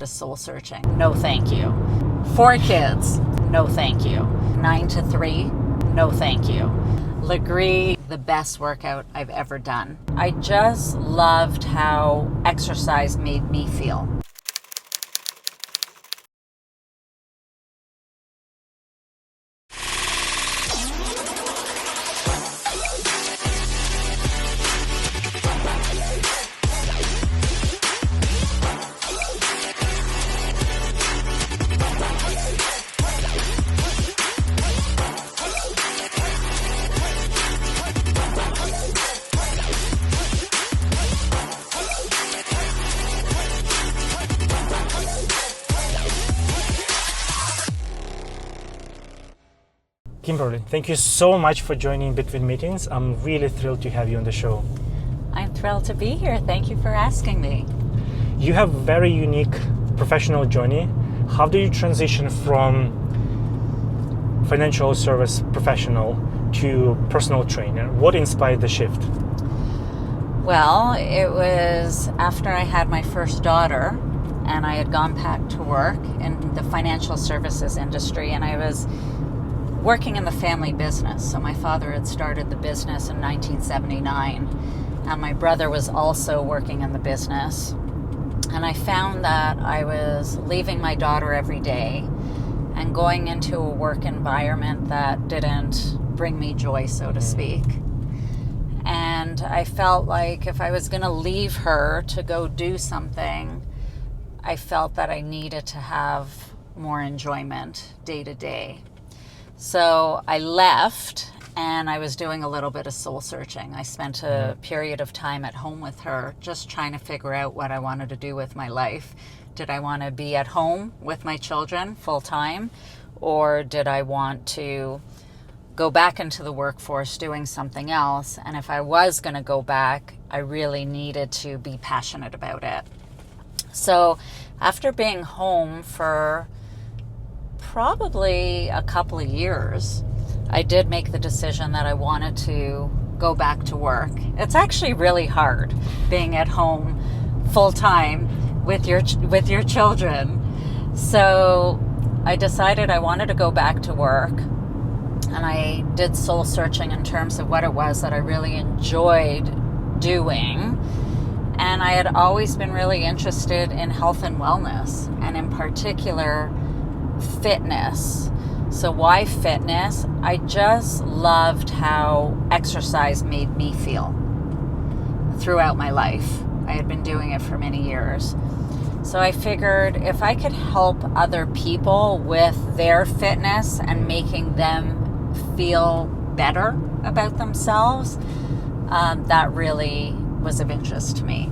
Soul searching. No, thank you. 4 kids. No, thank you. 9 to 3. No, thank you. Lagree, the best workout I've ever done. I just loved how exercise made me feel. Kimberly, thank you so much for joining Between Meetings. I'm really thrilled to have you on the show. I'm thrilled to be here. Thank you for asking me. You have a very unique professional journey. How do you transition from financial service professional to personal trainer? What inspired the shift? Well, it was after I had my first daughter and I had gone back to work in the financial services industry, and I was working in the family business. So my father had started the business in 1979, and my brother was also working in the business. And I found that I was leaving my daughter every day and going into a work environment that didn't bring me joy, so to speak. And I felt like if I was going to leave her to go do something, I felt that I needed to have more enjoyment day to day. So I left, and I was doing a little bit of soul searching. I spent a period of time at home with her, just trying to figure out what I wanted to do with my life. Did I want to be at home with my children full time, or did I want to go back into the workforce doing something else? And if I was going to go back, I really needed to be passionate about it. So after being home for probably a couple of years, I did make the decision that I wanted to go back to work. It's actually really hard being at home full time with your children. So I decided I wanted to go back to work, and I did soul searching in terms of what it was that I really enjoyed doing. And I had always been really interested in health and wellness, and in particular fitness. So why fitness? I just loved how exercise made me feel throughout my life. I had been doing it for many years. So I figured if I could help other people with their fitness and making them feel better about themselves, that really was of interest to me.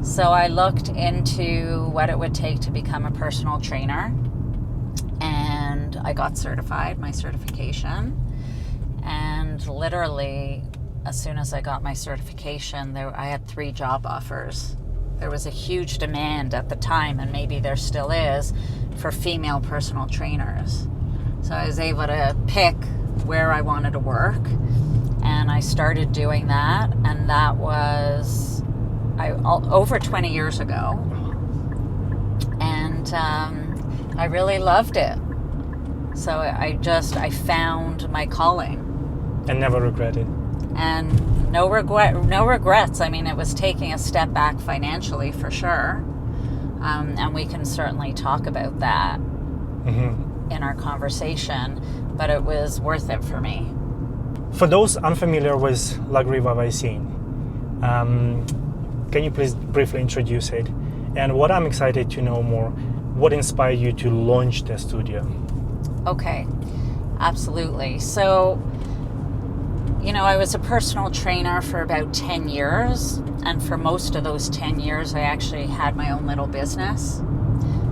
So I looked into what it would take to become a personal trainer, and I got certified, my certification. And literally, as soon as I got my certification, I had 3 job offers. There was a huge demand at the time, and maybe there still is, for female personal trainers. So I was able to pick where I wanted to work, and I started doing that, and that was over 20 years ago. And I really loved it. So I found my calling. And never regretted. And no regrets. I mean, it was taking a step back financially for sure. And we can certainly talk about that in our conversation, but it was worth it for me. For those unfamiliar with Lagree YYC, can you please briefly introduce it? And what I'm excited to know more, what inspired you to launch the studio? Okay, absolutely. So, I was a personal trainer for about 10 years. And for most of those 10 years, I actually had my own little business.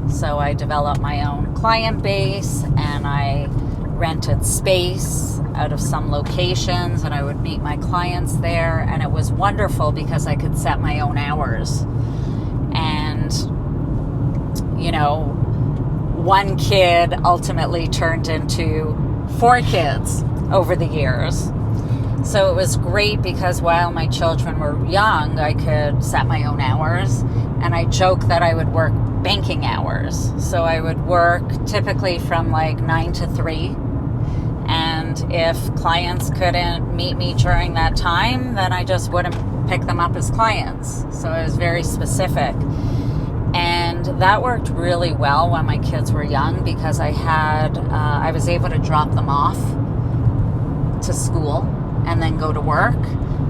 So I developed my own client base, and I rented space out of some locations, and I would meet my clients there. And it was wonderful because I could set my own hours. And, one kid ultimately turned into 4 kids over the years. So it was great because while my children were young, I could set my own hours. And I joke that I would work banking hours. So I would work typically from like 9 to 3. And if clients couldn't meet me during that time, then I just wouldn't pick them up as clients. So I was very specific. And that worked really well when my kids were young, because I was able to drop them off to school and then go to work.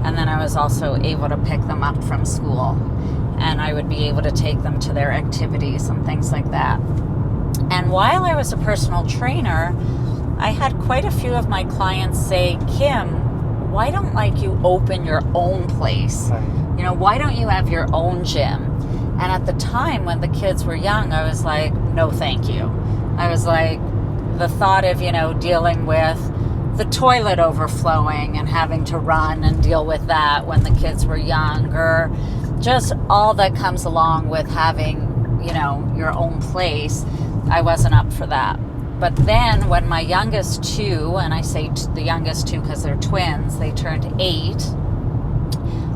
And then I was also able to pick them up from school. And I would be able to take them to their activities and things like that. And while I was a personal trainer, I had quite a few of my clients say, Kim, why don't you open your own place? Right. Why don't you have your own gym? And at the time when the kids were young, I was like, no, thank you. I was like, the thought of, dealing with the toilet overflowing and having to run and deal with that when the kids were young, or just all that comes along with having, your own place, I wasn't up for that. But then when my youngest two, and I say the youngest two because they're twins, they turned 8,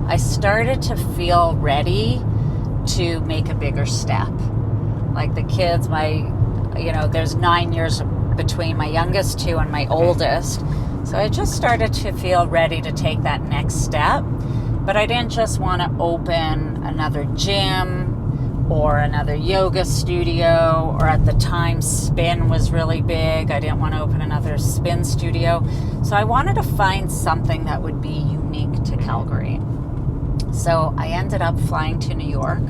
I started to feel ready to make a bigger step. Like the kids, there's 9 years between my youngest two and my oldest. So I just started to feel ready to take that next step. But I didn't just want to open another gym or another yoga studio, or at the time spin was really big. I didn't want to open another spin studio. So I wanted to find something that would be unique to Calgary. So I ended up flying to New York,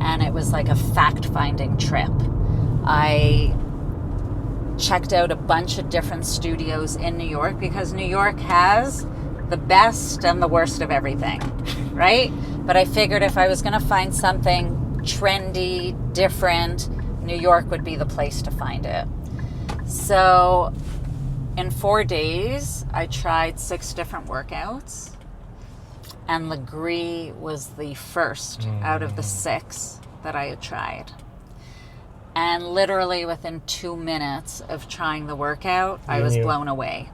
and it was like a fact-finding trip. I checked out a bunch of different studios in New York, because New York has the best and the worst of everything, right? But I figured if I was going to find something trendy, different, New York would be the place to find it. So in 4 days, I tried 6 different workouts, and Lagree was the first out of the 6 that I had tried. And literally within 2 minutes of trying the workout, I was blown away.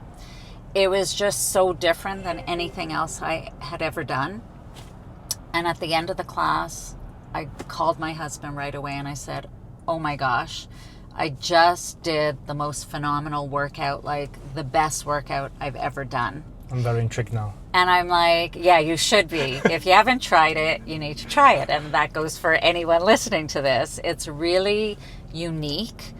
It was just so different than anything else I had ever done. And at the end of the class, I called my husband right away and I said, oh my gosh, I just did the most phenomenal workout, like the best workout I've ever done. I'm very intrigued now. And I'm like, yeah, you should be. If you haven't tried it, you need to try it. And that goes for anyone listening to this. It's really unique.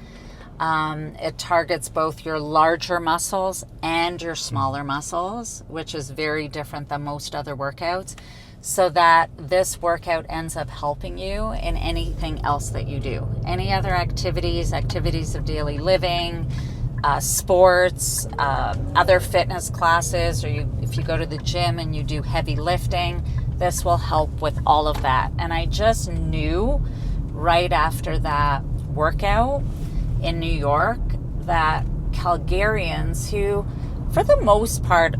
It targets both your larger muscles and your smaller muscles, which is very different than most other workouts, so that this workout ends up helping you in anything else that you do. Any other activities of daily living, sports, other fitness classes, or if you go to the gym and you do heavy lifting, this will help with all of that. And I just knew right after that workout in New York that Calgarians, who for the most part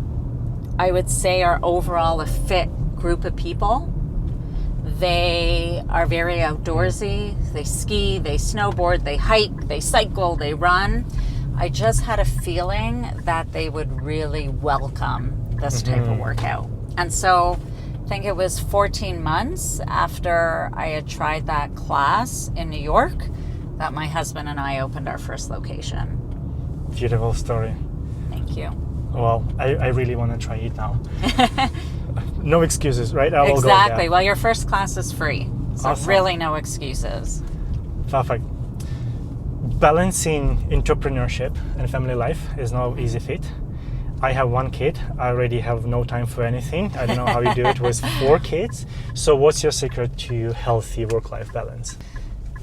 I would say are overall a fit group of people, they are very outdoorsy. They ski, they snowboard, they hike, they cycle, they run. I just had a feeling that they would really welcome this type of workout. And so I think it was 14 months after I had tried that class in New York that my husband and I opened our first location. Beautiful story. Thank you. Well, I really want to try it now. No excuses, right? I will Exactly. go there. Well, your first class is free. So Awesome. Really no excuses. Perfect. Balancing entrepreneurship and family life is no easy feat. I have 1 kid. I already have no time for anything. I don't know how you do it with 4 kids. So what's your secret to healthy work-life balance?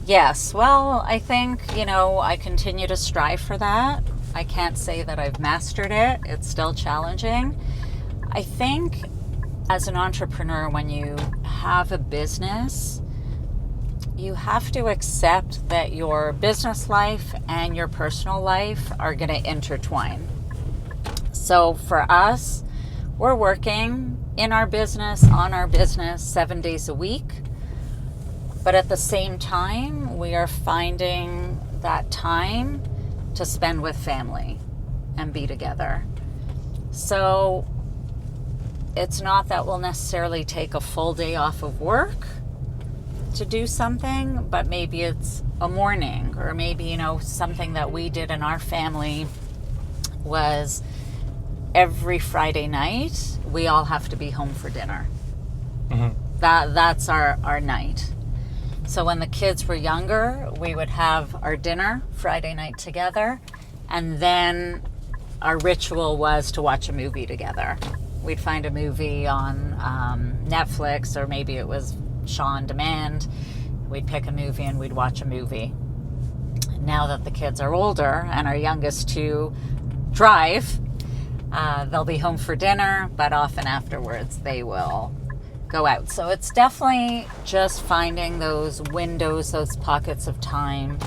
Yes. Well, I think, I continue to strive for that. I can't say that I've mastered it. It's still challenging. I think as an entrepreneur, when you have a business, you have to accept that your business life and your personal life are going to intertwine. So for us, we're working in our business, on our business 7 days a week. But at the same time, we are finding that time to spend with family and be together. So it's not that we'll necessarily take a full day off of work, to do something, but maybe it's a morning, or maybe, you know, something that we did in our family was every Friday night we all have to be home for dinner. That's our night. So when the kids were younger, we would have our dinner Friday night together, and then our ritual was to watch a movie together. We'd find a movie on Netflix, or maybe it was Shaw on Demand. We'd pick a movie and we'd watch a movie. Now that the kids are older and our youngest two drive, they'll be home for dinner, but often afterwards they will go out. So it's definitely just finding those windows, those pockets of time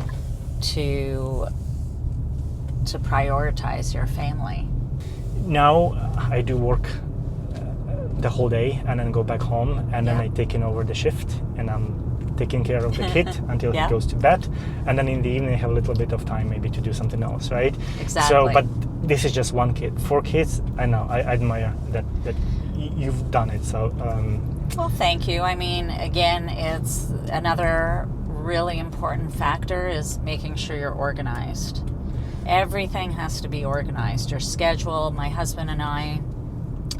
to prioritize your family. Now I do work the whole day and then go back home, and then I take in over the shift, and I'm taking care of the kid until he goes to bed, and then in the evening I have a little bit of time maybe to do something else, right? Exactly. So, but this is just one kid. 4 kids, I know, I admire that you've done it. So well, thank you. I mean, again, it's another really important factor is making sure you're organized. Everything has to be organized. Your schedule, my husband and I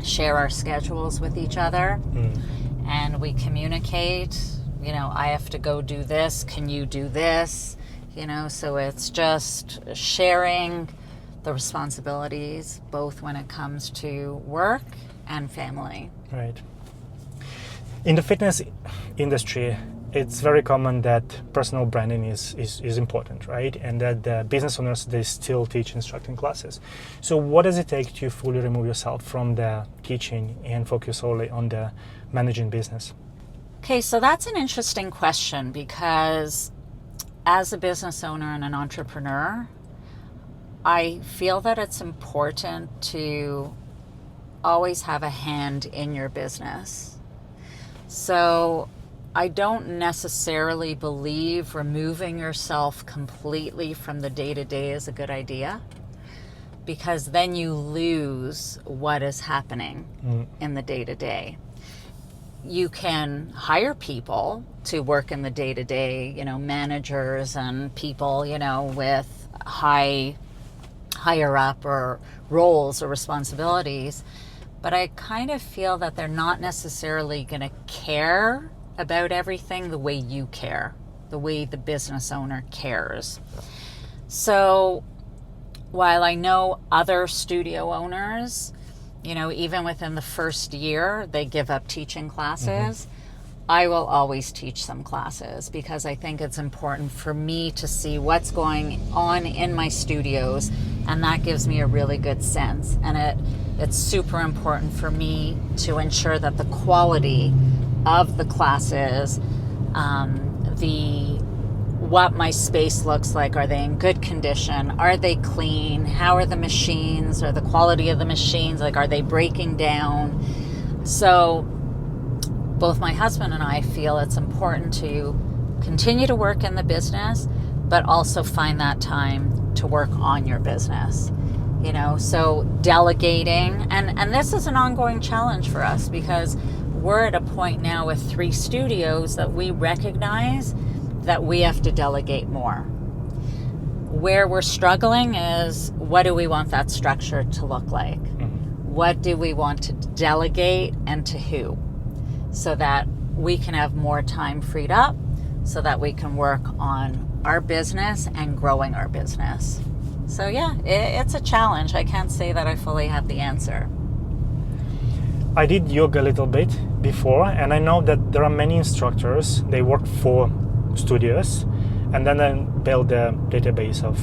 share our schedules with each other, and we communicate, you know, I have to go do this, can you do this, you know, so it's just sharing the responsibilities, both when it comes to work and family. Right. In the fitness industry, it's very common that personal branding is important, right? And that the business owners, they still teach instructing classes. So what does it take to fully remove yourself from the teaching and focus solely on the managing business? Okay, so that's an interesting question, because as a business owner and an entrepreneur, I feel that it's important to always have a hand in your business. So I don't necessarily believe removing yourself completely from the day-to-day is a good idea, because then you lose what is happening in the day-to-day. You can hire people to work in the day-to-day, you know, managers and people, you know, with higher up or roles or responsibilities, but I kind of feel that they're not necessarily going to care about everything the way you care, the way the business owner cares. So while I know other studio owners, you know, even within the first year, they give up teaching classes, I will always teach some classes, because I think it's important for me to see what's going on in my studios, and that gives me a really good sense. And it's super important for me to ensure that the quality of the classes, what my space looks like, are they in good condition, are they clean, how are the machines, or the quality of the machines, like are they breaking down. So both my husband and I feel it's important to continue to work in the business, but also find that time to work on your business. You know, so delegating, and this is an ongoing challenge for us, because we're at a point now with 3 studios that we recognize that we have to delegate more. Where we're struggling is, what do we want that structure to look like? What do we want to delegate, and to who? So that we can have more time freed up, so that we can work on our business and growing our business. So yeah, it's a challenge. I can't say that I fully have the answer. I did yoga a little bit before, and I know that there are many instructors, they work for studios, and then they build a database of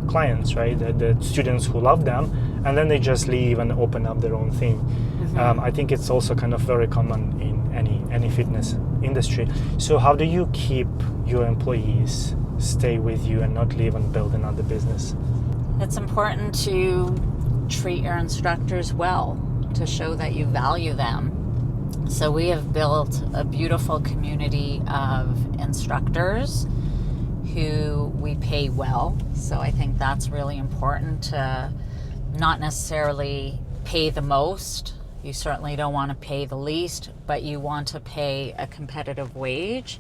clients, right? The students who love them, and then they just leave and open up their own thing. I think it's also kind of very common in any fitness industry. So how do you keep your employees stay with you and not leave and build another business? It's important to treat your instructors well, to show that you value them. So we have built a beautiful community of instructors who we pay well. So I think that's really important, to not necessarily pay the most. You certainly don't want to pay the least, but you want to pay a competitive wage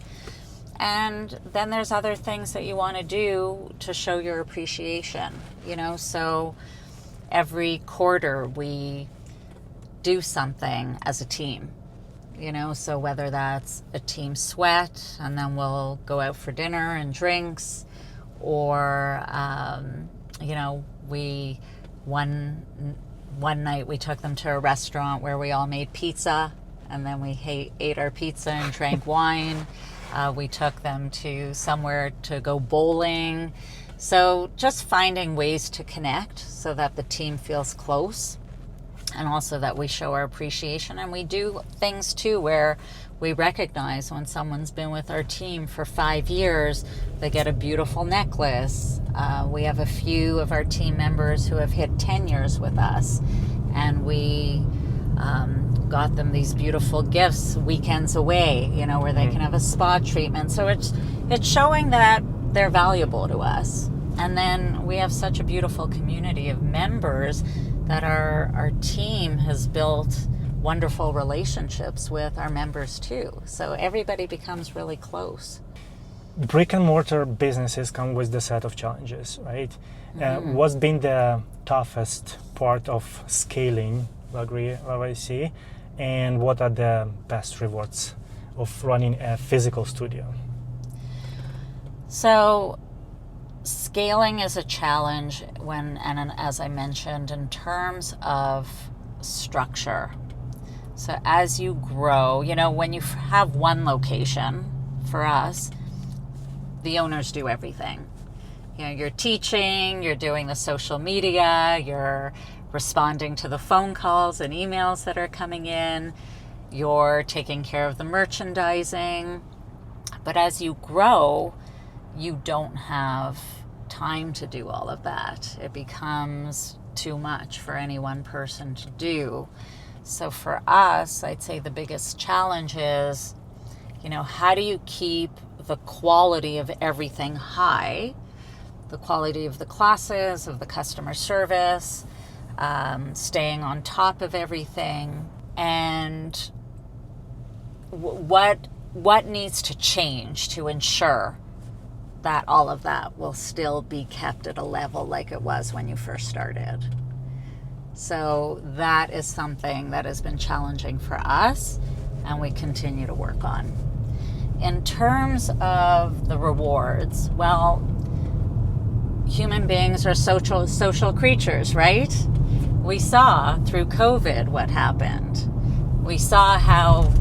And then there's other things that you want to do to show your appreciation, so every quarter we do something as a team, so whether that's a team sweat and then we'll go out for dinner and drinks, or we one night we took them to a restaurant where we all made pizza, and then we ate our pizza and drank wine. We took them to somewhere to go bowling. So just finding ways to connect so that the team feels close, and also that we show our appreciation. And we do things too where we recognize when someone's been with our team for 5 years, they get a beautiful necklace. We have a few of our team members who have hit 10 years with us, and we got them these beautiful gifts weekends away, where they can have a spa treatment. So it's showing that they're valuable to us. And then we have such a beautiful community of members that our team has built wonderful relationships with our members too. So everybody becomes really close. Brick and mortar businesses come with the set of challenges, right? What's been the toughest part of scaling Lagree YYC, and what are the best rewards of running a physical studio? So scaling is a challenge and as I mentioned, in terms of structure. So as you grow, when you have one location, for us, the owners do everything. You're teaching, you're doing the social media, you're responding to the phone calls and emails that are coming in, you're taking care of the merchandising. But as you grow, you don't have time to do all of that. It becomes too much for any one person to do. So for us, I'd say the biggest challenge is, how do you keep the quality of everything high, the quality of the classes, of the customer service, staying on top of everything, and what needs to change to ensure that all of that will still be kept at a level like it was when you first started. So that is something that has been challenging for us, and we continue to work on. In terms of the rewards, well, human beings are social creatures, right? We saw through COVID what happened. We saw how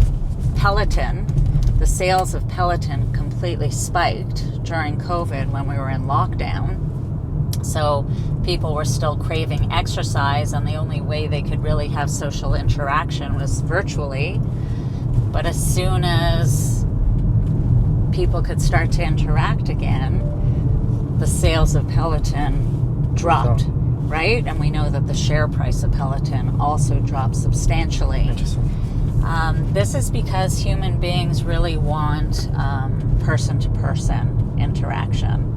the sales of Peloton completely spiked during COVID when we were in lockdown. So people were still craving exercise, and the only way they could really have social interaction was virtually. But as soon as people could start to interact again, the sales of Peloton dropped, right? And we know that the share price of Peloton also dropped substantially. Interesting. This is because human beings really want person-to-person interaction.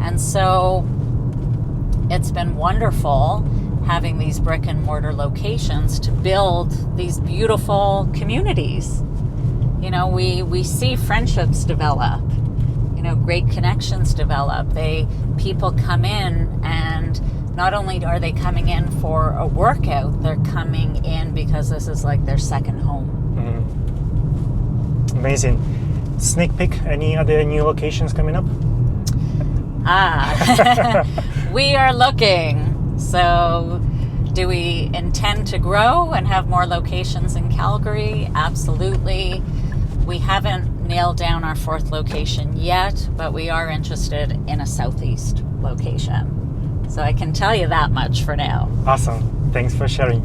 And so it's been wonderful having these brick-and-mortar locations to build these beautiful communities. We see friendships develop, great connections develop. People come in, and not only are they coming in for a workout, they're coming in because this is like their second home. Mm-hmm. Amazing. Sneak peek, any other new locations coming up? We are looking. So do we intend to grow and have more locations in Calgary? Absolutely. We haven't nailed down our 4th location yet, but we are interested in a southeast location. So I can tell you that much for now. Awesome. Thanks for sharing.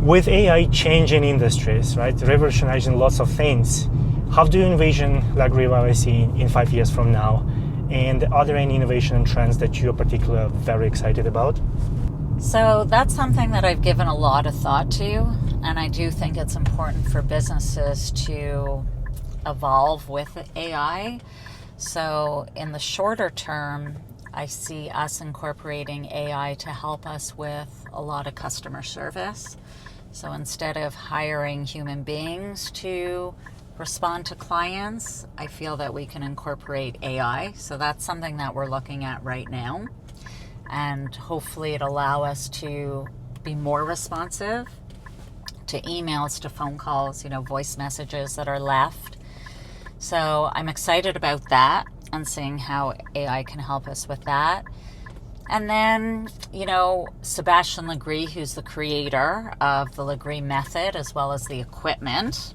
With AI changing industries, right, revolutionizing lots of things, how do you envision Lagree YYC in 5 years from now? And are there any innovation and trends that you're particularly very excited about? So that's something that I've given a lot of thought to, and I do think it's important for businesses to evolve with AI. So in the shorter term, I see us incorporating AI to help us with a lot of customer service. So instead of hiring human beings to respond to clients, I feel that we can incorporate AI. So that's something that we're looking at right now. And hopefully it'll allow us to be more responsive to emails, to phone calls, voice messages that are left. So I'm excited about that and seeing how AI can help us with that. And then, Sebastian Lagree, who's the creator of the Lagree method as well as the equipment,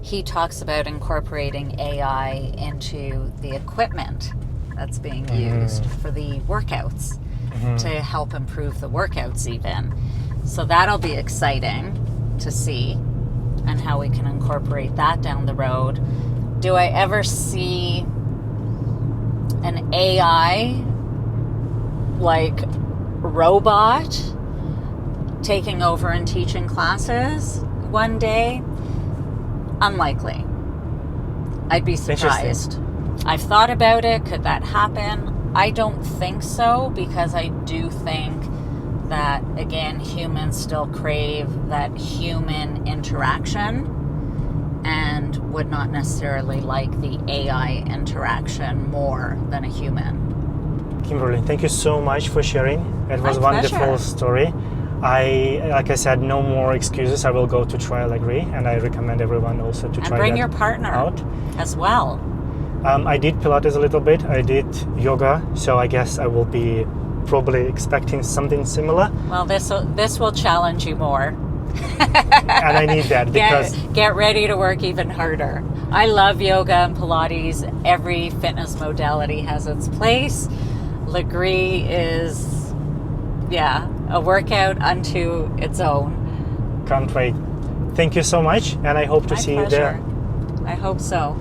he talks about incorporating AI into the equipment that's being used for the workouts to help improve the workouts even. So that'll be exciting to see and how we can incorporate that down the road. Do I ever see an AI robot taking over and teaching classes one day? Unlikely. I'd be surprised. I've thought about it. Could that happen? I don't think so, because I do think that, again, humans still crave that human interaction and would not necessarily like the AI interaction more than a human. Kimberly, thank you so much for sharing. It was a wonderful story. Like I said, no more excuses. I will go to try Lagree, and I recommend everyone also to try that out. And bring your partner as well. I did Pilates a little bit. I did yoga, so I guess I will be probably expecting something similar. Well, this will challenge you more. And I need that because... Get ready to work even harder. I love yoga and Pilates. Every fitness modality has its place. Lagree is... a workout unto its own. Can't wait. Thank you so much, and I hope to see you there. I hope so.